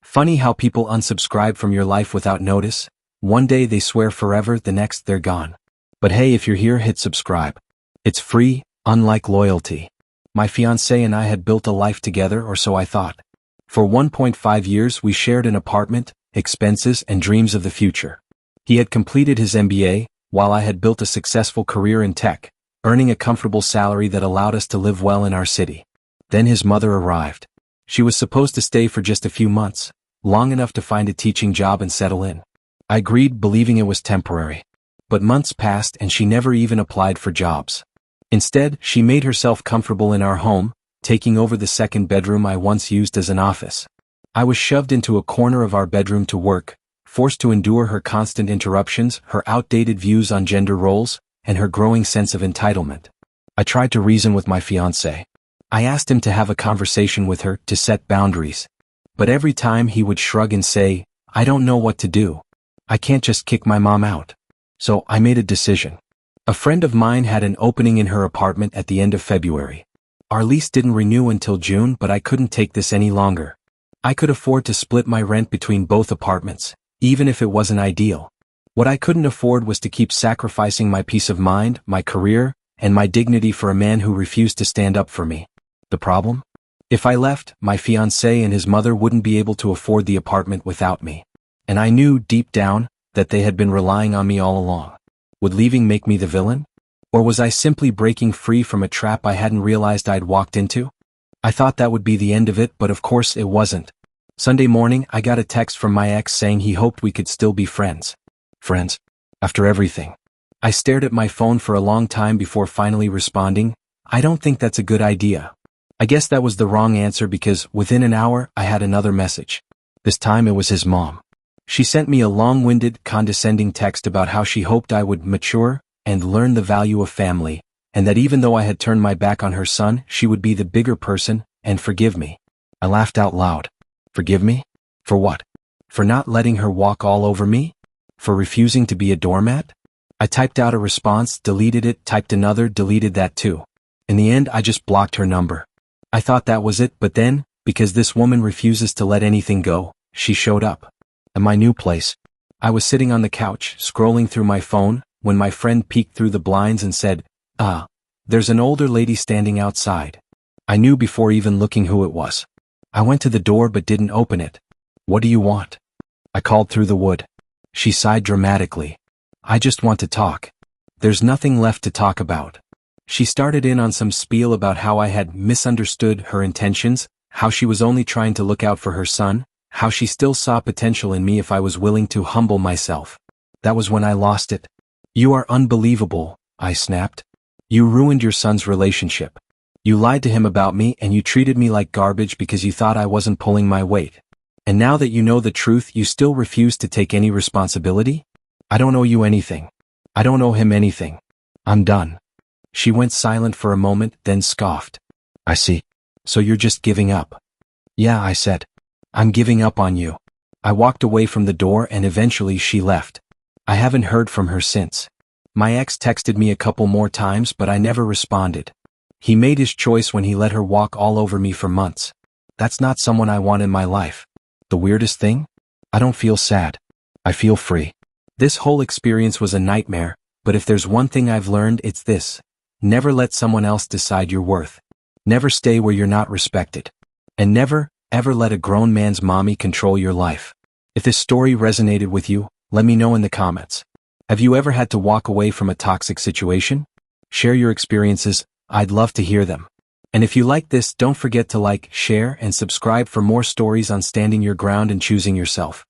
Funny how people unsubscribe from your life without notice. One day they swear forever, the next they're gone. But hey, if you're here, hit subscribe. It's free, unlike loyalty. My fiancé and I had built a life together, or so I thought. For 1.5 years we shared an apartment, expenses, and dreams of the future. He had completed his MBA, while I had built a successful career in tech, earning a comfortable salary that allowed us to live well in our city. Then his mother arrived. She was supposed to stay for just a few months, long enough to find a teaching job and settle in. I agreed, believing it was temporary. But months passed and she never even applied for jobs. Instead, she made herself comfortable in our home, taking over the second bedroom I once used as an office. I was shoved into a corner of our bedroom to work, forced to endure her constant interruptions, her outdated views on gender roles, and her growing sense of entitlement. I tried to reason with my fiancé. I asked him to have a conversation with her, to set boundaries. But every time he would shrug and say, "I don't know what to do. I can't just kick my mom out." So I made a decision. A friend of mine had an opening in her apartment at the end of February. Our lease didn't renew until June, but I couldn't take this any longer. I could afford to split my rent between both apartments, even if it wasn't ideal. What I couldn't afford was to keep sacrificing my peace of mind, my career, and my dignity for a man who refused to stand up for me. The problem? If I left, my fiancé and his mother wouldn't be able to afford the apartment without me. And I knew, deep down, that they had been relying on me all along. Would leaving make me the villain? Or was I simply breaking free from a trap I hadn't realized I'd walked into? I thought that would be the end of it, but of course it wasn't. Sunday morning, I got a text from my ex saying he hoped we could still be friends. Friends? After everything. I stared at my phone for a long time before finally responding, "I don't think that's a good idea." I guess that was the wrong answer because within an hour I had another message. This time it was his mom. She sent me a long-winded, condescending text about how she hoped I would mature and learn the value of family, and that even though I had turned my back on her son, she would be the bigger person and forgive me. I laughed out loud. Forgive me? For what? For not letting her walk all over me? For refusing to be a doormat? I typed out a response, deleted it, typed another, deleted that too. In the end, I just blocked her number. I thought that was it, but then, because this woman refuses to let anything go, she showed up. At my new place. I was sitting on the couch, scrolling through my phone, when my friend peeked through the blinds and said, there's an older lady standing outside." I knew before even looking who it was. I went to the door but didn't open it. "What do you want?" I called through the wood. She sighed dramatically. "I just want to talk. There's nothing left to talk about." She started in on some spiel about how I had misunderstood her intentions, how she was only trying to look out for her son, how she still saw potential in me if I was willing to humble myself. That was when I lost it. "You are unbelievable," I snapped. "You ruined your son's relationship. You lied to him about me and you treated me like garbage because you thought I wasn't pulling my weight. And now that you know the truth, you still refuse to take any responsibility? I don't owe you anything. I don't owe him anything. I'm done." She went silent for a moment, then scoffed. "I see. So you're just giving up." "Yeah," I said. "I'm giving up on you." I walked away from the door and eventually she left. I haven't heard from her since. My ex texted me a couple more times but I never responded. He made his choice when he let her walk all over me for months. That's not someone I want in my life. The weirdest thing? I don't feel sad. I feel free. This whole experience was a nightmare, but if there's one thing I've learned, it's this. Never let someone else decide your worth. Never stay where you're not respected. And never, ever let a grown man's mommy control your life. If this story resonated with you, let me know in the comments. Have you ever had to walk away from a toxic situation? Share your experiences, I'd love to hear them. And if you like this, don't forget to like, share, and subscribe for more stories on standing your ground and choosing yourself.